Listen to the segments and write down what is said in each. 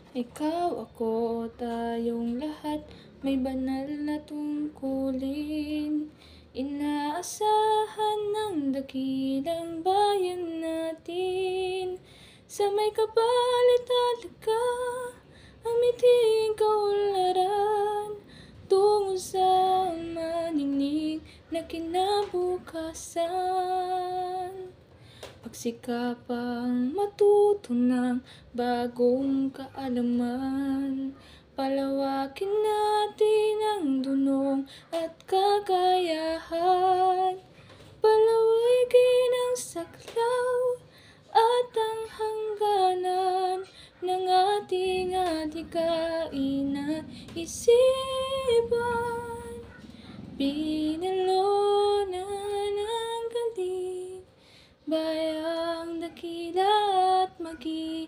Ikaw, ako, tayong lahat may banal na tungkulin. Inaasahan ng dakilang bayan natin. Sa may kapal talaga ang miting kaunlaran tungo sa maningning na kinabukasan. Pagsikapang matuto ng bagong kaalaman, palawakin natin ang dunong at kakayahan, palawigin ang saklaw at ang hangganan ng ating adhikain at isipan. Binalunan ng galing, bayang dakila at magiiting,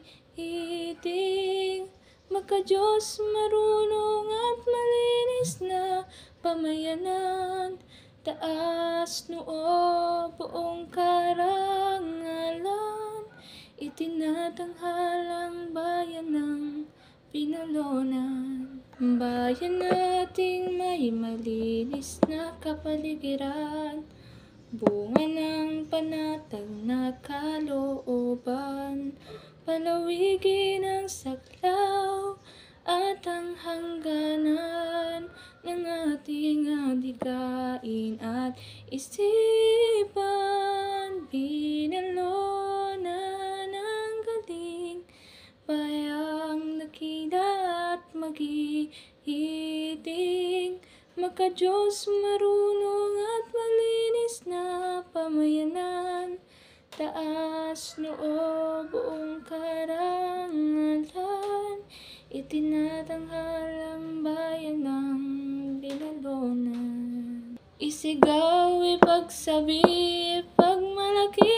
maka-Diyos marunong at malinis na pamayanan, taas noo buong karangalan, itinatanghalang bayan ng Binalonan. Bayan nating may malinis na kapaligiran, bunga ng panatag na kalooban, palawigin ang saklaw at ang hangganan ng ating adhikain at isipan. Binalunan ng galing, bayang dakila at magiiting, maka-Diyos marunong at malinis na pamayanan, taas noo buong karangalan, itinatanghalang bayan ng Binalonan. Isigaw, ipagsabi, pagmalaki,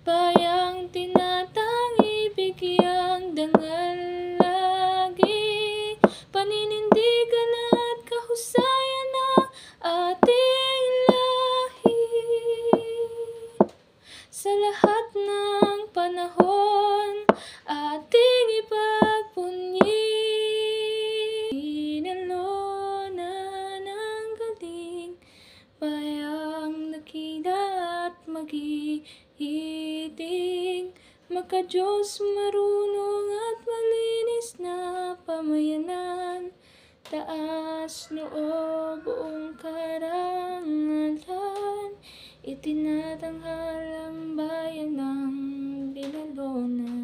bayang tinatangi, bigyang dangal lagi, paninindigan at kahusayan ng ating lahi. Sa lahat ng panahon, ating ipagpunyi. Binalunan ng galing, bayang dakila at magiiting, maka-Diyos marunong at malinis na pamayanan, taas noo buong karangalan, itinatanghalang bayan ng Binalonan.